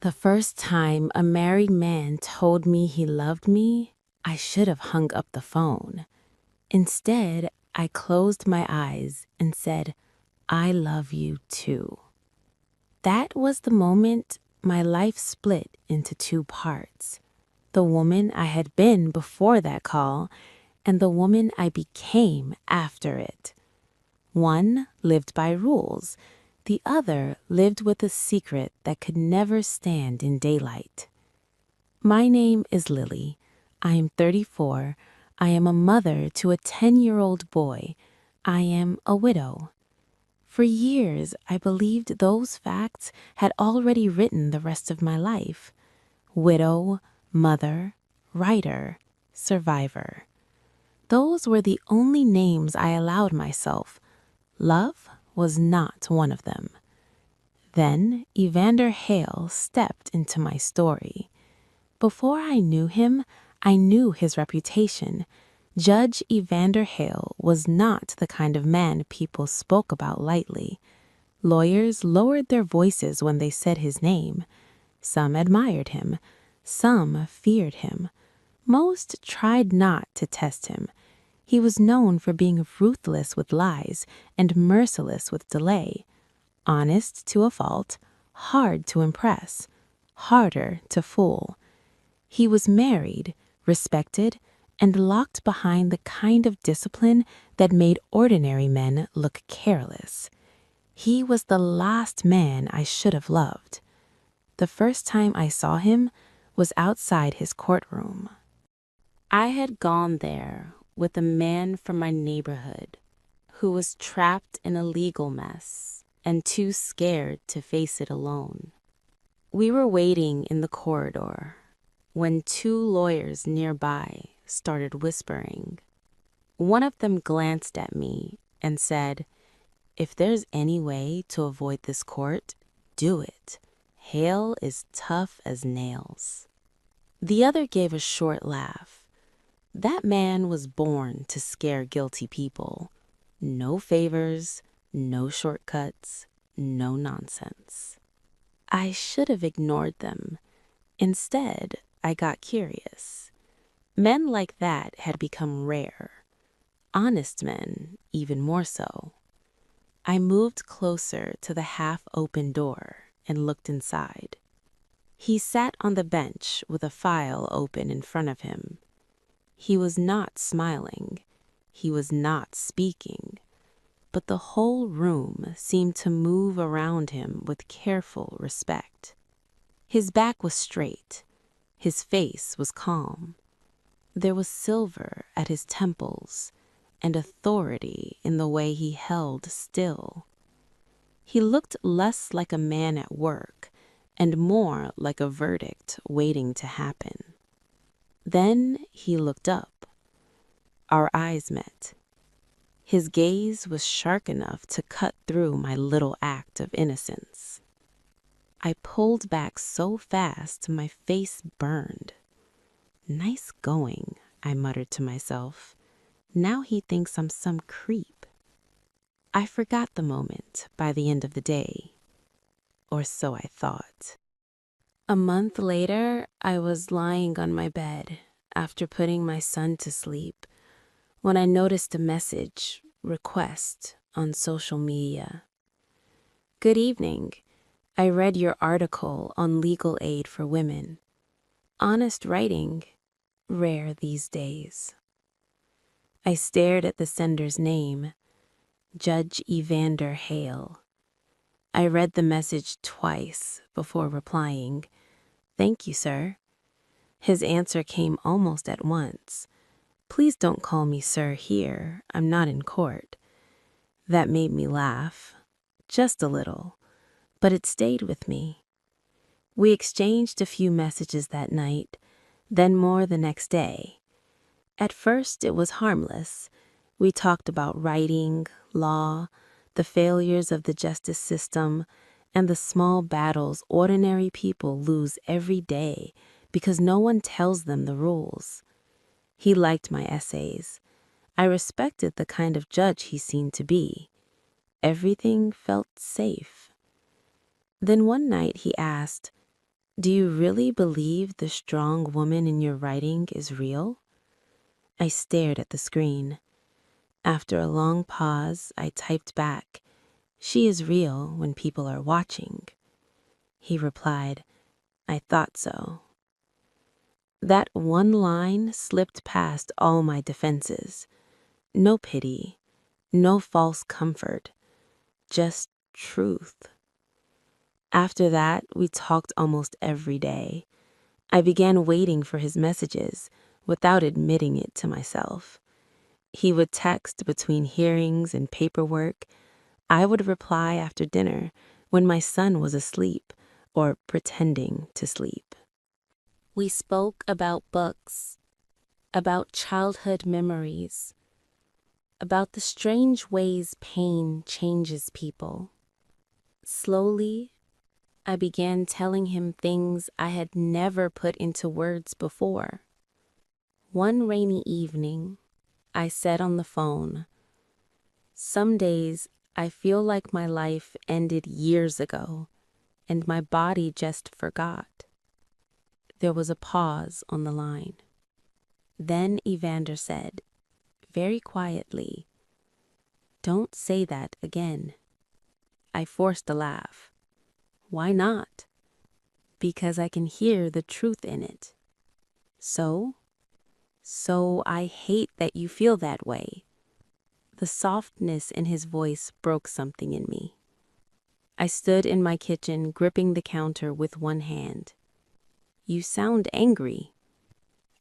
The first time a married man told me he loved me, I should have hung up the phone. Instead, I closed my eyes and said, "I love you too." That was the moment my life split into two parts. The woman I had been before that call and the woman I became after it. One lived by rules. The other lived with a secret that could never stand in daylight. My name is Lily. I am 34. I am a mother to a 10-year-old boy. I am a widow. For years, I believed those facts had already written the rest of my life. Widow, mother, writer, survivor. Those were the only names I allowed myself. Love was not one of them. Then Evander Hale stepped into my story. Before I knew him, I knew his reputation. Judge Evander Hale was not the kind of man people spoke about lightly. Lawyers lowered their voices when they said his name. Some admired him. Some feared him. Most tried not to test him. He was known for being ruthless with lies and merciless with delay. Honest to a fault, hard to impress, harder to fool. He was married, respected, and locked behind the kind of discipline that made ordinary men look careless. He was the last man I should have loved. The first time I saw him was outside his courtroom. I had gone there with a man from my neighborhood who was trapped in a legal mess and too scared to face it alone. We were waiting in the corridor when two lawyers nearby started whispering. One of them glanced at me and said, "If there's any way to avoid this court, do it. Hale is tough as nails." The other gave a short laugh. That man was born to scare guilty people. No favors, no shortcuts, no nonsense. I should have ignored them. Instead, I got curious. Men like that had become rare. Honest men, even more so. I moved closer to the half-open door and looked inside. He sat on the bench with a file open in front of him. He was not smiling. He was not speaking. But the whole room seemed to move around him with careful respect. His back was straight. His face was calm. There was silver at his temples and authority in the way he held still. He looked less like a man at work and more like a verdict waiting to happen. Then he looked up. Our eyes met. His gaze was sharp enough to cut through my little act of innocence. I pulled back so fast my face burned. "Nice going," I muttered to myself. "Now he thinks I'm some creep." I forgot the moment by the end of the day. Or so I thought. A month later, I was lying on my bed after putting my son to sleep when I noticed a message, request, on social media. "Good evening. I read your article on legal aid for women. Honest writing, rare these days." I stared at the sender's name, Judge Evander Hale. I read the message twice before replying, "Thank you, sir." His answer came almost at once. "Please don't call me sir here. I'm not in court." That made me laugh, just a little, but it stayed with me. We exchanged a few messages that night, then more the next day. At first, it was harmless. We talked about writing, law, the failures of the justice system, and the small battles ordinary people lose every day because no one tells them the rules. He liked my essays. I respected the kind of judge he seemed to be. Everything felt safe. Then one night he asked, Do you really believe the strong woman in your writing is real? I stared at the screen. After a long pause, I typed back, "She is real when people are watching." He replied, "I thought so." That one line slipped past all my defenses. No pity, no false comfort, just truth. After that, we talked almost every day. I began waiting for his messages without admitting it to myself. He would text between hearings and paperwork. I would reply after dinner when my son was asleep or pretending to sleep. We spoke about books, about childhood memories, about the strange ways pain changes people. Slowly, I began telling him things I had never put into words before. One rainy evening, I said on the phone, "Some days I feel like my life ended years ago and my body just forgot." There was a pause on the line. Then Evander said, very quietly, "Don't say that again." I forced a laugh. Why not? Because I can hear the truth in it. So I hate that you feel that way. The softness in his voice broke something in me. I stood in my kitchen, gripping the counter with one hand. "You sound angry."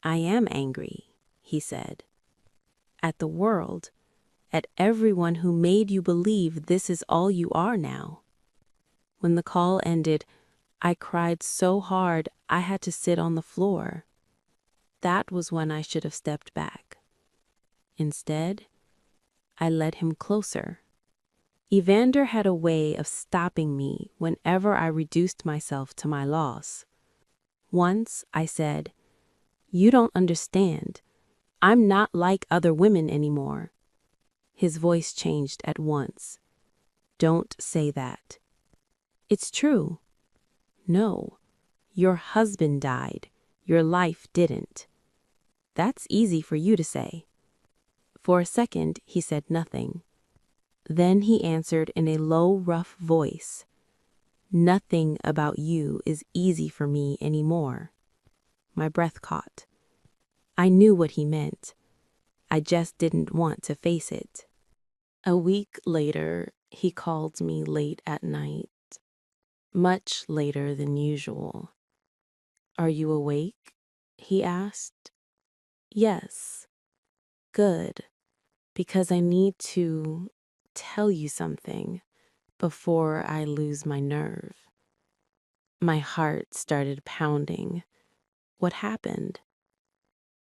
"I am angry," he said. "At the world, at everyone who made you believe this is all you are now." When the call ended, I cried so hard I had to sit on the floor. That was when I should have stepped back. Instead, I led him closer. Evander had a way of stopping me whenever I reduced myself to my loss. Once I said, "You don't understand. I'm not like other women anymore." His voice changed at once. "Don't say that." "It's true." "No. Your husband died. Your life didn't." "That's easy for you to say." For a second, he said nothing. Then he answered in a low, rough voice, "Nothing about you is easy for me anymore." My breath caught. I knew what he meant. I just didn't want to face it. A week later, he called me late at night, much later than usual. "Are you awake?" he asked. "Yes." "Good, because I need to tell you something before I lose my nerve." My heart started pounding. "What happened?"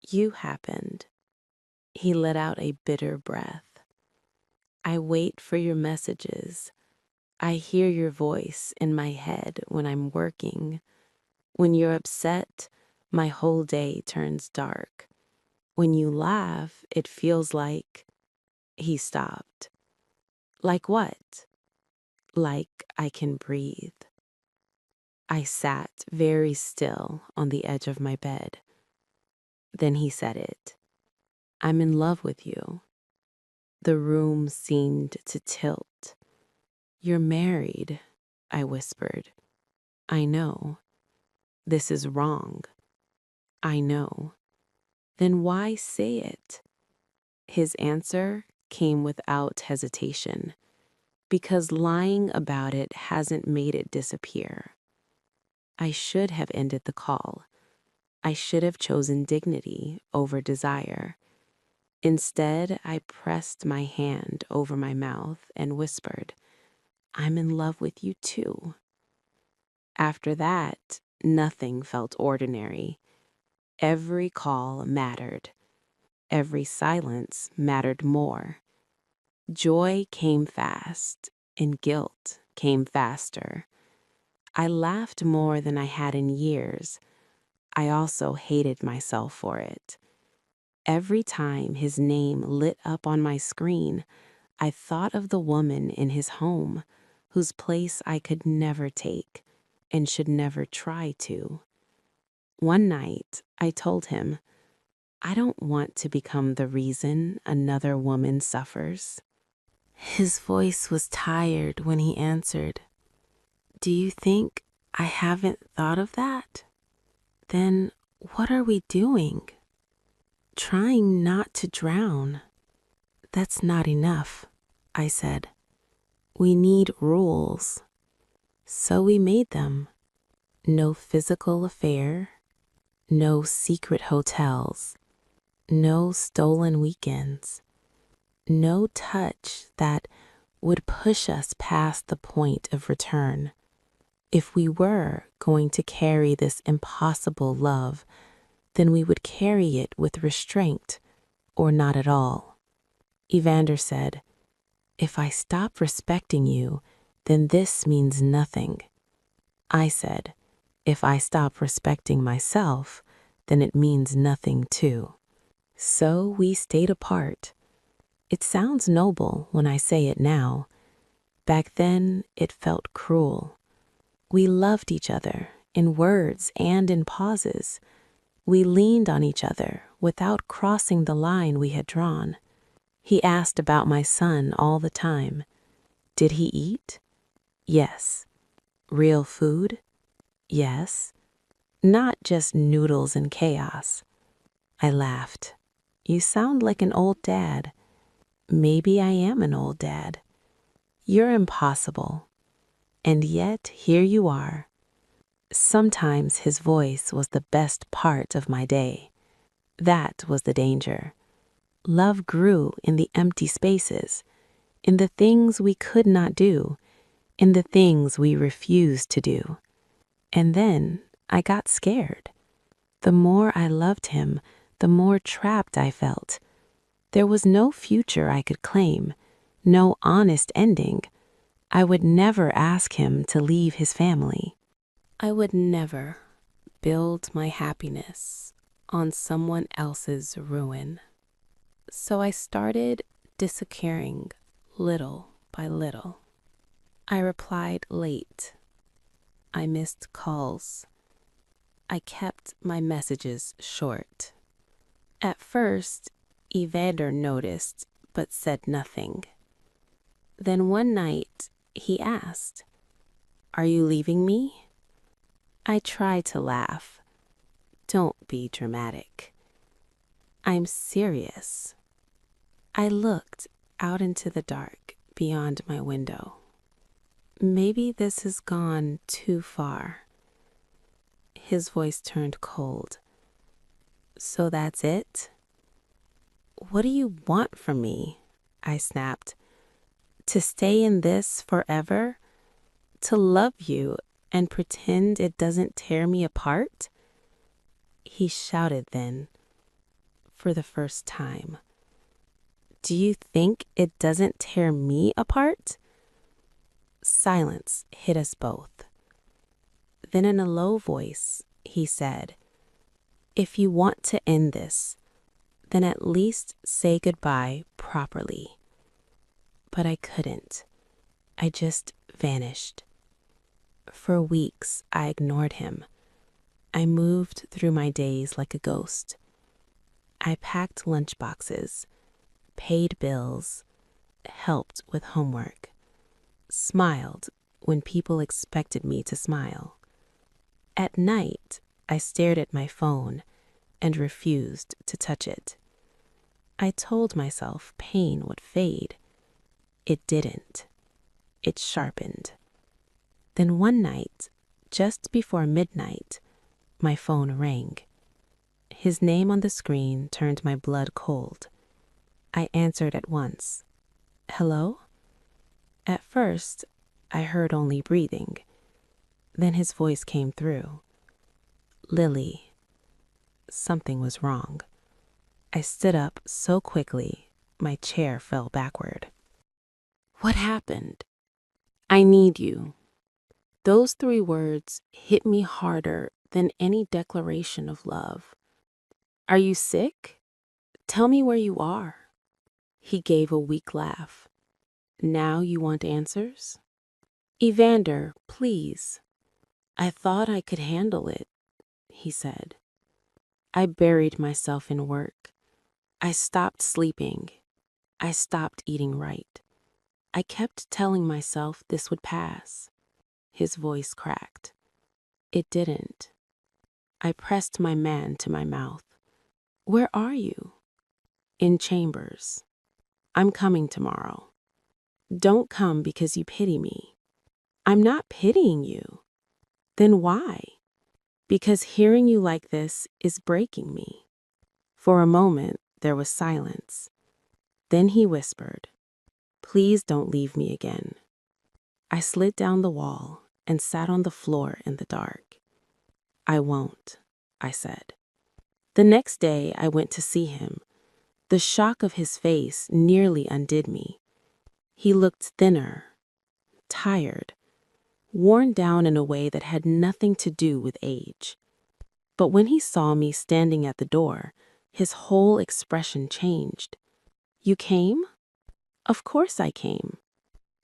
"You happened." He let out a bitter breath. "I wait for your messages. I hear your voice in my head when I'm working. When you're upset, my whole day turns dark. When you laugh, it feels like—" He stopped. "Like what?" "Like I can breathe." I sat very still on the edge of my bed. Then he said it. "I'm in love with you." The room seemed to tilt. "You're married," I whispered. "I know. This is wrong." "I know." "Then why say it?" His answer came without hesitation. "Because lying about it hasn't made it disappear." I should have ended the call. I should have chosen dignity over desire. Instead, I pressed my hand over my mouth and whispered, "I'm in love with you too." After that, nothing felt ordinary. Every call mattered. Every silence mattered more. Joy came fast, and guilt came faster. I laughed more than I had in years. I also hated myself for it. Every time his name lit up on my screen, I thought of the woman in his home, whose place I could never take, and should never try to. One night, I told him, I don't want to become the reason another woman suffers. His voice was tired when he answered, Do you think I haven't thought of that? Then what are we doing? Trying not to drown. That's not enough, I said. We need rules. So we made them. No physical affair, no secret hotels, no stolen weekends, no touch that would push us past the point of return. If we were going to carry this impossible love, then we would carry it with restraint or not at all. Evander said, If I stop respecting you, then this means nothing. I said, If I stop respecting myself, then it means nothing too. So we stayed apart. It sounds noble when I say it now. Back then, it felt cruel. We loved each other in words and in pauses. We leaned on each other without crossing the line we had drawn. He asked about my son all the time. Did he eat? Yes. Real food? Yes. Not just noodles and chaos. I laughed. You sound like an old dad. Maybe I am an old dad. You're impossible. And yet here you are. Sometimes his voice was the best part of my day. That was the danger. Love grew in the empty spaces, in the things we could not do, in the things we refused to do. And then I got scared. The more I loved him, the more trapped I felt. There was no future I could claim, no honest ending. I would never ask him to leave his family. I would never build my happiness on someone else's ruin. So I started disappearing little by little. I replied late. I missed calls. I kept my messages short. At first, Evander noticed but said nothing. Then one night, he asked, Are you leaving me? I tried to laugh. Don't be dramatic. I'm serious. I looked out into the dark beyond my window. Maybe this has gone too far. His voice turned cold. So that's it? What do you want from me? I snapped. To stay in this forever? To love you and pretend it doesn't tear me apart? He shouted then, for the first time. Do you think it doesn't tear me apart? Silence hit us both. Then in a low voice, he said, If you want to end this, then at least say goodbye properly. But I couldn't. I just vanished. For weeks, I ignored him. I moved through my days like a ghost. I packed lunchboxes, paid bills, helped with homework, smiled when people expected me to smile. At night, I stared at my phone and refused to touch it. I told myself pain would fade. It didn't. It sharpened. Then one night, just before midnight, my phone rang. His name on the screen turned my blood cold. I answered at once. Hello? At first, I heard only breathing. Then his voice came through. Lily. Something was wrong. I stood up so quickly, my chair fell backward. What happened? I need you. Those 3 words hit me harder than any declaration of love. Are you sick? Tell me where you are. He gave a weak laugh. Now you want answers? Evander, please. I thought I could handle it, he said. I buried myself in work. I stopped sleeping. I stopped eating right. I kept telling myself this would pass. His voice cracked. It didn't. I pressed my man to my mouth. Where are you? In chambers. I'm coming tomorrow. Don't come because you pity me. I'm not pitying you. Then why? Because hearing you like this is breaking me. For a moment, there was silence. Then he whispered, Please don't leave me again. I slid down the wall and sat on the floor in the dark. I won't, I said. The next day, I went to see him. The shock of his face nearly undid me. He looked thinner, tired, worn down in a way that had nothing to do with age. But when he saw me standing at the door, his whole expression changed. You came? Of course I came.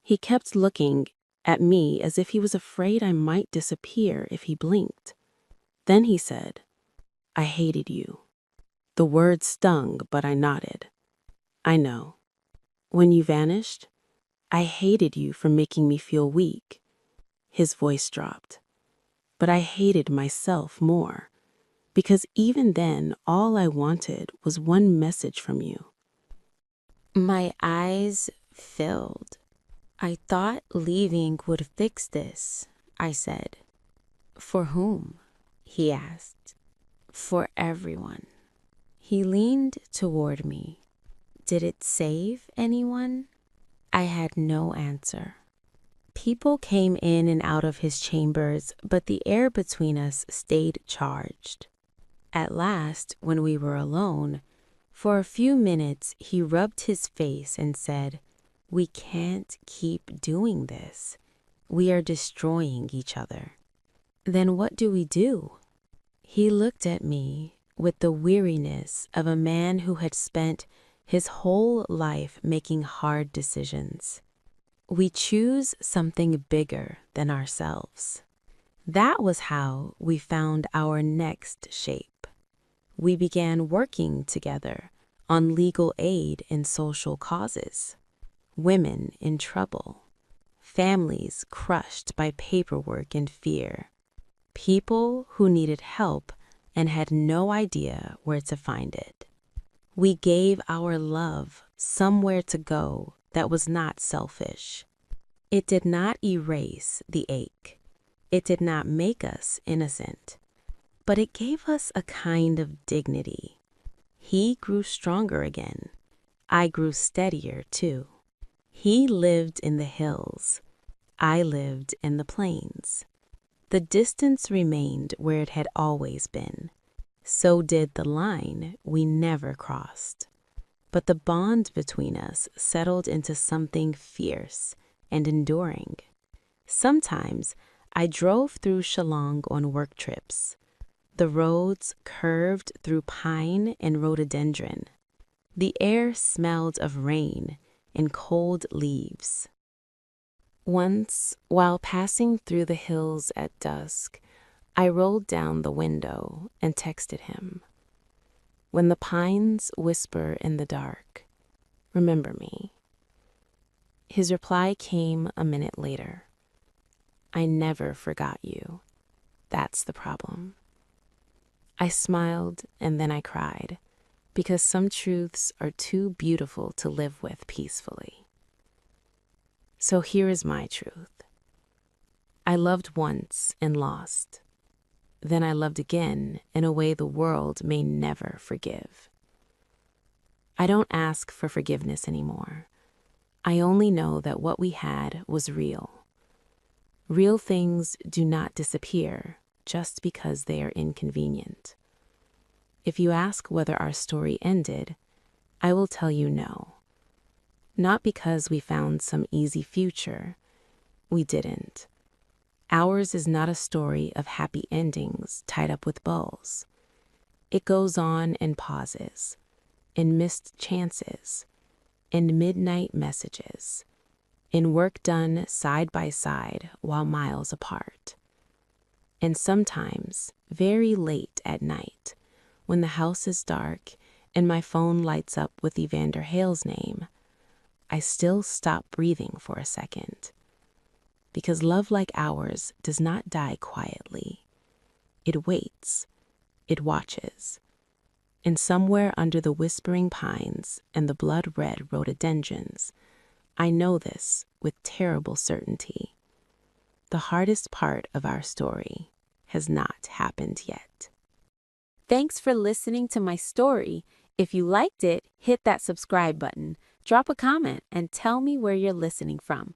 He kept looking at me as if he was afraid I might disappear if he blinked. Then he said, I hated you. The word stung, but I nodded. I know. When you vanished, I hated you for making me feel weak. His voice dropped. But I hated myself more, because even then all I wanted was one message from you. My eyes filled. I thought leaving would fix this, I said. For whom? He asked. For everyone. He leaned toward me. Did it save anyone? I had no answer. People came in and out of his chambers, but the air between us stayed charged. At last, when we were alone, for a few minutes he rubbed his face and said, We can't keep doing this. We are destroying each other. Then what do we do? He looked at me with the weariness of a man who had spent his whole life making hard decisions. We choose something bigger than ourselves. That was how we found our next shape. We began working together on legal aid in social causes. Women in trouble. Families crushed by paperwork and fear. People who needed help and had no idea where to find it. We gave our love somewhere to go that was not selfish. It did not erase the ache. It did not make us innocent. But it gave us a kind of dignity. He grew stronger again. I grew steadier too. He lived in the hills. I lived in the plains. The distance remained where it had always been. So did the line we never crossed. But the bond between us settled into something fierce and enduring. Sometimes I drove through Shillong on work trips. The roads curved through pine and rhododendron. The air smelled of rain and cold leaves. Once, while passing through the hills at dusk, I rolled down the window and texted him. When the pines whisper in the dark, remember me. His reply came a minute later. I never forgot you. That's the problem. I smiled and then I cried, because some truths are too beautiful to live with peacefully. So here is my truth. I loved once and lost. Then I loved again in a way the world may never forgive. I don't ask for forgiveness anymore. I only know that what we had was real. Real things do not disappear just because they are inconvenient. If you ask whether our story ended, I will tell you no. Not because we found some easy future. We didn't. Ours is not a story of happy endings tied up with bows. It goes on in pauses, in missed chances, in midnight messages, in work done side by side while miles apart. And sometimes, very late at night, when the house is dark and my phone lights up with Evander Hale's name, I still stop breathing for a second. Because love like ours does not die quietly. It waits. It watches. And somewhere under the whispering pines and the blood-red rhododendrons, I know this with terrible certainty. The hardest part of our story has not happened yet. Thanks for listening to my story. If you liked it, hit that subscribe button, drop a comment, and tell me where you're listening from.